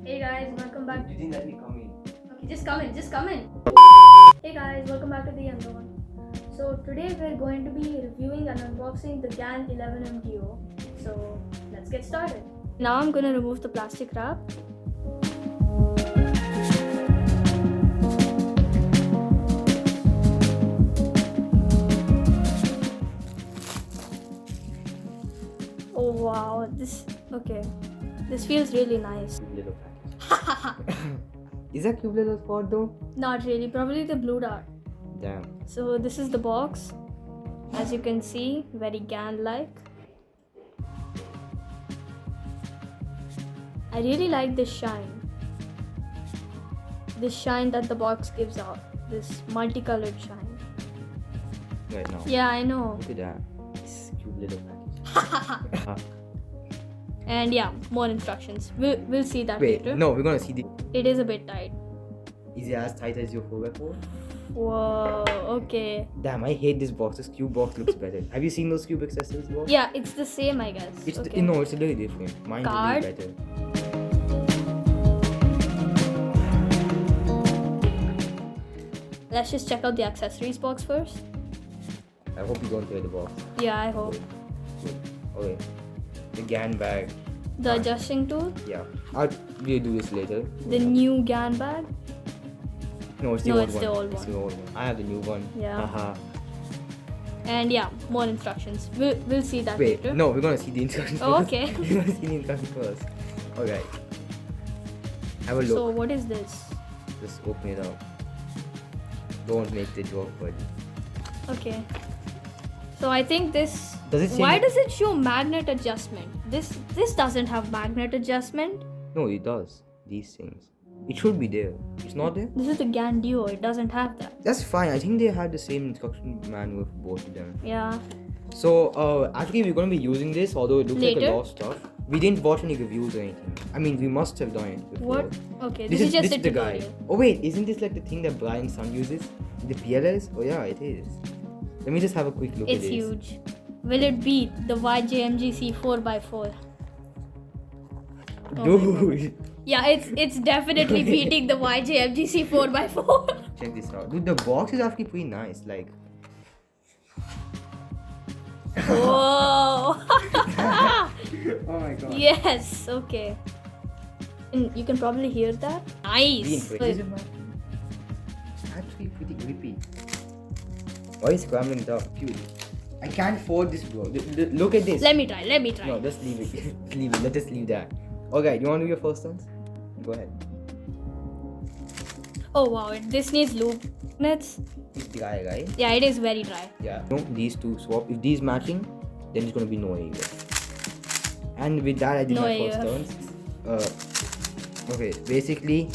Hey guys, welcome back. You didn't let me come in. Okay, just come in. Hey guys, welcome back to the Unknown. So today we're going to be reviewing and unboxing the GAN 11M Duo. So let's get started. Now I'm gonna remove the plastic wrap. Oh wow, this feels really nice. Cubelelo package. Is that Cubicle spot though? Not really, probably the blue dart. Damn. So this is the box. As you can see, very GAN-like. I really like this shine. This shine that the box gives out. This multicolored shine. Right now. Yeah, I know. Look at that. It's Cubelelo package. And yeah, more instructions. We'll see that Wait, later. no, we're gonna see the. It is a bit tight. Is it as tight as your 4x4? Whoa, okay. Damn, I hate this box. This cube box looks better. Have you seen those cube accessories box? Yeah, it's the same, I guess. It's okay. no, it's a little different. Mine's a Card. little better. Let's just check out the accessories box first. I hope you don't tear the box. Yeah, I hope. Good. Okay. The GAN bag. The adjusting tool. Yeah. We'll do this later. The new GAN bag. No, it's the No, old it's one. the old It's one. the old one. I have the new one. Yeah. Haha. And yeah, more instructions. We'll see that Wait, later. no, we're gonna see the instructions Oh, first. okay. We're gonna see the instructions first. Alright. Have a look. So what is this? Just open it up. Don't make the joke, buddy. Okay. So I think this. Does it say Why any- does it show magnet adjustment? This doesn't have magnet adjustment. No, it does. These things. It should be there. It's not there? This is the GAN Duo. It doesn't have that. That's fine. I think they had the same instruction manual for both of them. Yeah. So, actually, we're gonna be using this, although it looks like Later? a lot of stuff. We didn't watch any reviews or anything. I mean, we must have done it before. What? Okay. This is just a the tutorial. guy. Oh wait, isn't this like the thing that Brian's son uses? The PLS? Oh yeah, it is. Let me just have a quick look It's at this. huge. Will it beat the YJMGC 4x4? Oh my Dude, Yeah, it's definitely beating the YJMGC 4x4. check this out. Dude, the box is actually pretty nice. Like, Whoa. oh my god. Yes. Okay. And you can probably hear that. Nice. Is it, man? It's actually pretty grippy. Why is scrambling it up? Dude, I can't fold this, bro. Look at this. Let me try. No, just leave it. Just leave it. Let us leave that. Okay, you want to do your first turns? Go ahead. Oh wow, this needs loop nuts. It's dry, right? Yeah, it is very dry. Yeah. No, these two swap. If these matching, then it's gonna be no AF. And with that, I did No my AF. first turns. Okay, basically,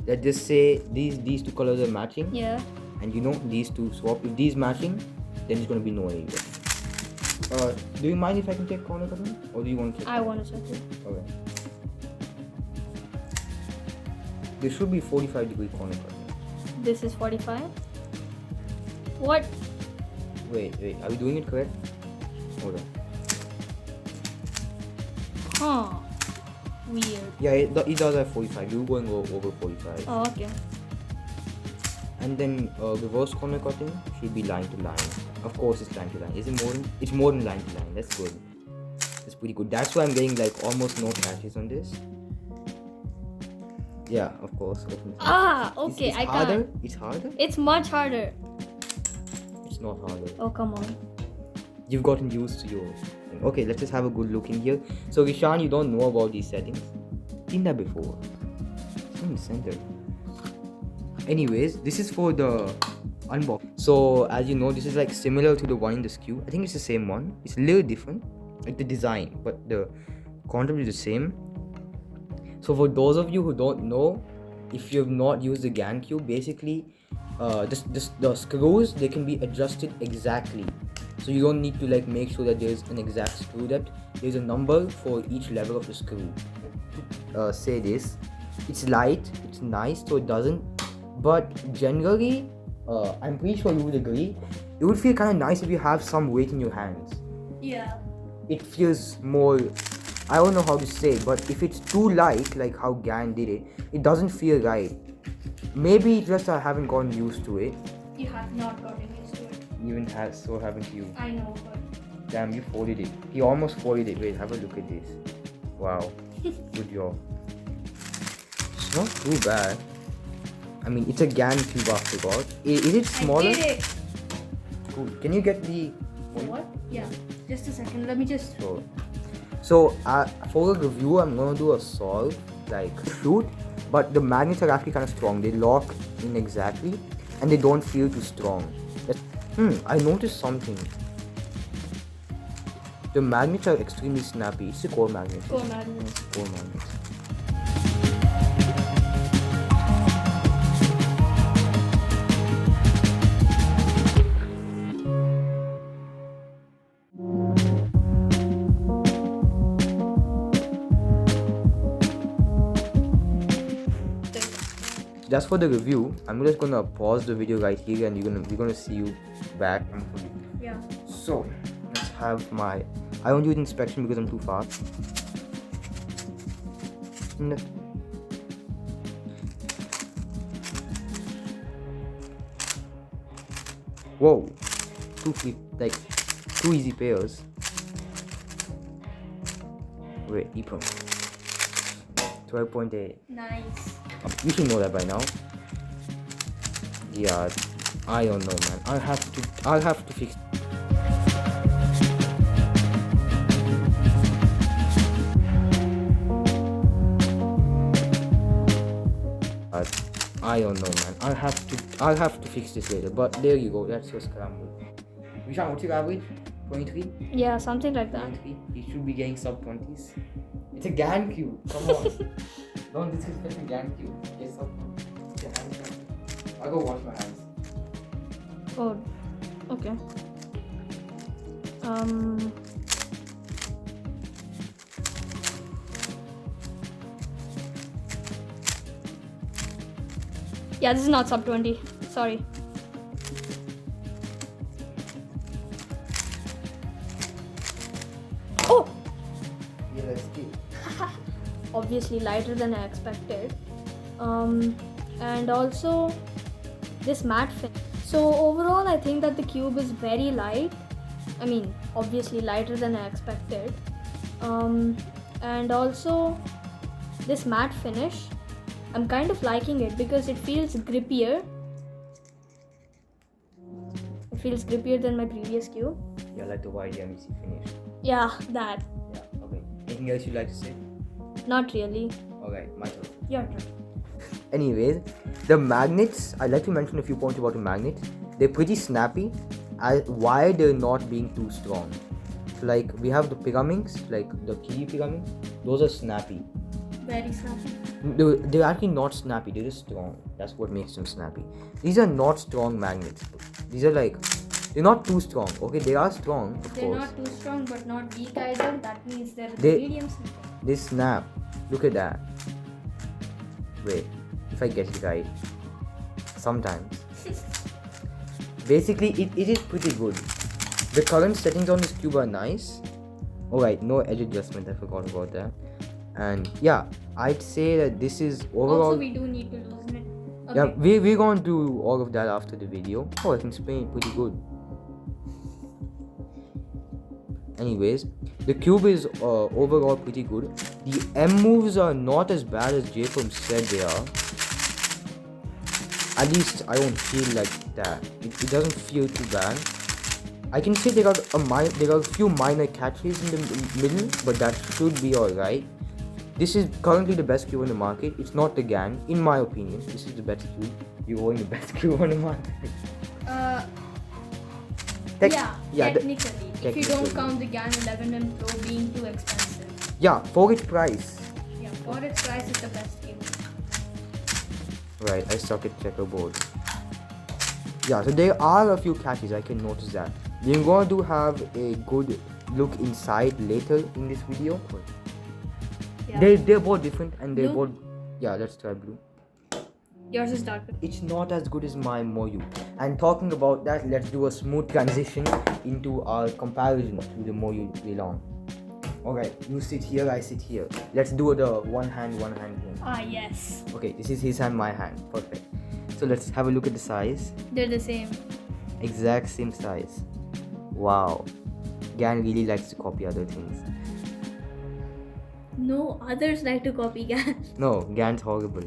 let's just say these two colors are matching, Yeah. and you know these two swap. If these matching, then it's gonna be no AF. Do you mind if I can check corner cutting, or do you want to check? I want to check it. Okay. There should be 45-degree corner cutting. This is 45. What? Wait, are we doing it correct? Hold on. Huh. Weird. Yeah, it does have 45. You're going over 45. Oh, okay. And then reverse corner cutting should be line to line. Of course, it's line to line. Is it more than? It's more than line to line. That's good. That's pretty good. That's why I'm getting like almost no patches on this. Yeah, of course. Ah, okay. It's I harder. can't. It's harder. It's much harder. It's not harder. Oh, come on. You've gotten used to your thing. Okay, let's just have a good look in here. So Rishan, you don't know about these settings. Seen that before. It's in the center. Anyways, this is for the unbox. So as you know, this is like similar to the one in the SKU. I think it's the same one. It's a little different, like the design, but the concept is the same. So for those of you who don't know, if you have not used the GAN cube, basically the screws, they can be adjusted exactly. So you don't need to like make sure that there's an exact screw depth. There's a number for each level of the screw. Say this, it's light, it's nice, so it doesn't. But generally, I'm pretty sure you would agree, it would feel kind of nice if you have some weight in your hands. Yeah. It feels more I don't know how to say, but if it's too light, like how GAN did it, it doesn't feel right. Maybe it's just I haven't gotten used to it. You have not gotten used to it. Even so haven't you? I know, but Damn, you folded it. He almost folded it. Wait, have a look at this. Wow. Good job. It's not too bad. I mean, it's a GAN cube after all. Is it smaller? I did it. Cool. Can you get the... What? Yeah. Just a second. Let me just... Sure. So, for a review, I'm gonna do a solve, like shoot, but the magnets are actually kind of strong. They lock in exactly, and they don't feel too strong. I noticed something. The magnets are extremely snappy. It's a core magnet. Core magnets. Core magnets. Just for the review, I'm just gonna pause the video right here, and we're gonna see you back. Yeah. So let's have my. I won't do the inspection because I'm too fast. Whoa, two easy pairs. Wait, EPROM 12.8. Nice. You should know that by now. Yeah, I don't know, man. I'll have to fix. I don't know, man. I'll have to fix this later. But there you go. That's your scramble. Vishan, what's your average? 23? Yeah, something like that. 23? You should be getting sub 20s. It's a GAN cube. Come on. Don't disrespect the GAN cube. It's sub 20s. I'll go wash my hands. Oh, okay. Yeah, this is not sub 20. Sorry. Oh! Yeah, let's see. Obviously lighter than I expected. And also this matte fin. So overall, I think that the cube is very light. I mean, obviously lighter than I expected. And also this matte finish, I'm kind of liking it because it feels grippier. It feels grippier than my previous cube. Yeah, like the white MEC finish. Yeah, that. Yeah, okay. Anything else you'd like to say? Not really. Okay, my turn. Your turn. Anyways, the magnets, I'd like to mention a few points about the magnets. They're pretty snappy. Why they're not being too strong. So like we have the pyramings, like the key pyramings, those are snappy. Very snappy. They're actually not snappy, they're just strong. That's what makes them snappy. These are not strong magnets. These are like, they're not too strong. Okay, they are strong, of They're course. not too strong but not weak either. That means they're They- medium snappy. They snap. Look at that. Wait, if I get it right. Sometimes. Basically, it is pretty good. The current settings on this cube are nice. Alright, no edge adjustment, I forgot about that. And yeah, I'd say that this is overall. Also, we do need to loosen it. Okay. Yeah, we're gonna do all of that after the video. Oh, I can explain it pretty good. Anyways, the cube is overall pretty good. The M moves are not as bad as Jacob said they are. At least I don't feel like that. It doesn't feel too bad. I can say there are a few minor catches in the middle, but that should be alright. This is currently the best cube on the market. It's not the GAN, in my opinion. This is the best cube. You're owning the best cube on the market. Technically. If you don't Technically. count the GAN 11M Pro being too expensive. Yeah, for its price. Yeah, for its price, it's the best cube. Right, I suck at checkerboard. Yeah, so there are a few catches, I can notice that. We're going to have a good look inside later in this video. Yeah. They're both different and they're Blue? both. Yeah, let's try blue. Yours is darker. It's not as good as my Moyu. And talking about that, let's do a smooth transition into our comparison to the Moyu Elan. Alright, you sit here, I sit here. Let's do the one hand thing. Ah, yes. Okay, this is his hand, my hand. Perfect. So let's have a look at the size. They're the same. Exact same size. Wow. GAN really likes to copy other things. No, others like to copy GAN. No, GAN's horrible.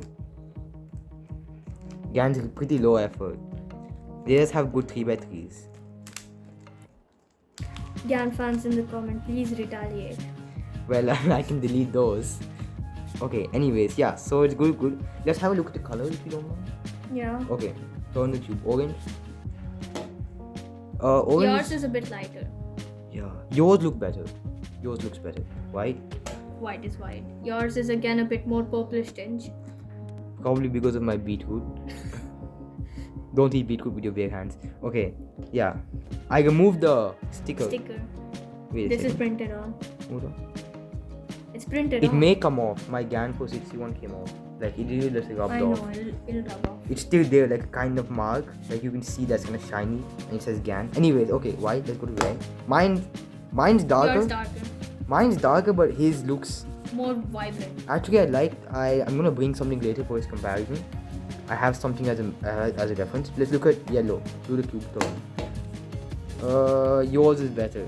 GAN's pretty low effort. They just have good 3x3s. GAN fans in the comment, please retaliate. Well, I can delete those. Okay, anyways, yeah, so it's good. Let's have a look at the color if you don't mind. Yeah. Okay, turn the tube. Orange. Orange. Yours is a bit lighter. Yeah. Yours look better. Yours looks better. White. White is white. Yours is again a bit more purplish tinge. Probably because of my beetroot. Don't eat beetroot with your bare hands. Okay, yeah. I removed the sticker. Wait a This is second. printed on. Hold on. It's printed It on. may come off. My GAN 461 came off. Like it really just rubbed I off. know, it'll rub off. It's still there, like a kind of mark. Like you can see that's kind of shiny and it says GAN. Anyways, okay, white. Let's go to red. Mine's darker. Yours darker. Mine's darker, but his looks. More vibrant. Actually, I'm gonna bring something later for his comparison. I have something as a reference. Let's look at yellow. Do the Cubicle one. Yours is better.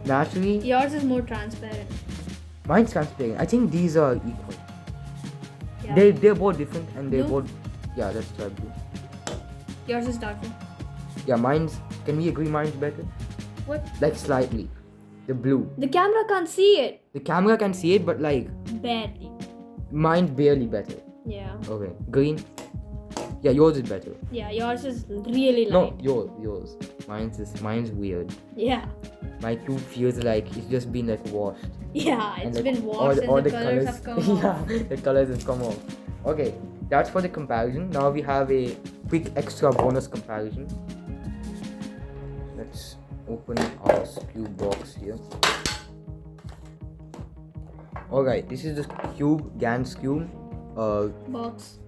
Naturally, Yours is more transparent. mine's transparent. I think these are equal. Yeah. They're both different and they're Blue? both. Yeah, that's blue. Yours is darker. Yeah, mine's. Can we agree mine's better? What? Like slightly. The blue. The camera can't see it. The camera can see it, but like Barely. mine's barely better. Yeah. Okay, green. Yeah, yours is better. Yeah, yours is really No, light. yours. Mine's weird. Yeah. My tube feels like it's just been like washed. Yeah, And, it's like, been washed and the colors have come off. Yeah, the colors have come off. Okay, that's for the comparison. Now we have a quick extra bonus comparison. Let's open our cube box here. Alright, this is the GAN's cube. Box.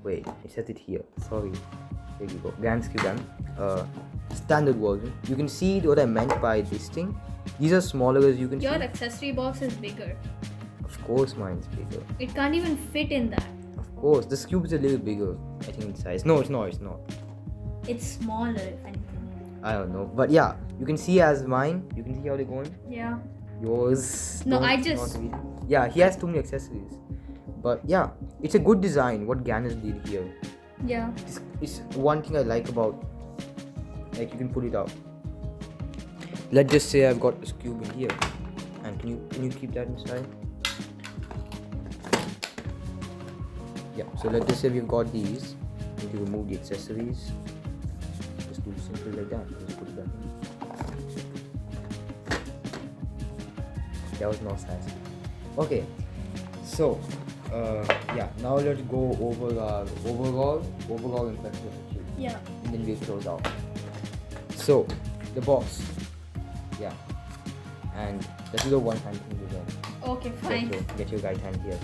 Wait, it says it here. Sorry. There you go. GAN's cube. Standard version. You can see what I meant by this thing. These are smaller, as you can Your see. accessory box is bigger. Of course, mine's bigger. It can't even fit in that. Of course, this cube is a little bigger. I think in size. No, it's not. It's smaller, if anything. I don't know, but yeah, you can see as mine. You can see how they're going. Yeah. Yours. No, don't- I not just- really. Yeah, he has too many accessories. But yeah, it's a good design. What GAN has did here. Yeah. It's one thing I like about. Like you can pull it out. Let's just say I've got this cube in here, and can you keep that inside? Yeah. So let's just say we've got these. Need to remove the accessories. Just do simple like that. Just put it back in. That was not nice. Okay. So yeah. Now let's go over our overall impression of the cube. Yeah. And then we'll close out. So, the box. Yeah. And let's do the one hand thing again. Okay, fine. Get your right hand here.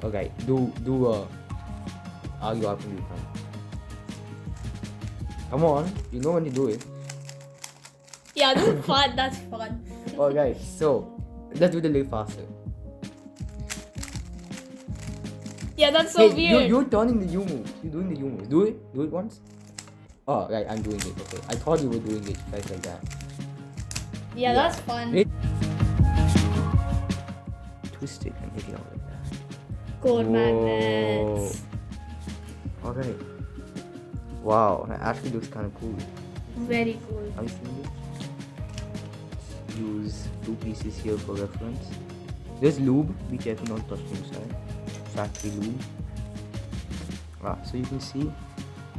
Okay, do argue up and you can. Come on, you know when you do it. Yeah, that's fun. That's fun. Alright, so let's do it a little faster. Yeah, that's so Hey, weird. you're turning the U moves. You're doing the U moves. Do it once. Oh, right, I'm doing it. Okay, I thought you were doing it like that. Yeah, that's fun. Wait. Twist it and hit it out like that. Core Whoa. magnets. Alright. Wow, that actually looks kind of cool. Very cool. Have you seen this? Use two pieces here for reference. There's lube. Be careful not touching inside. Factory lube. So you can see.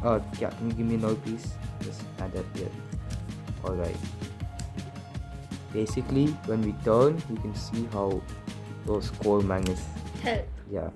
Yeah, can you give me another piece? Just add that here. Alright. Basically, when we turn, you can see how those core magnets. Help. Yeah.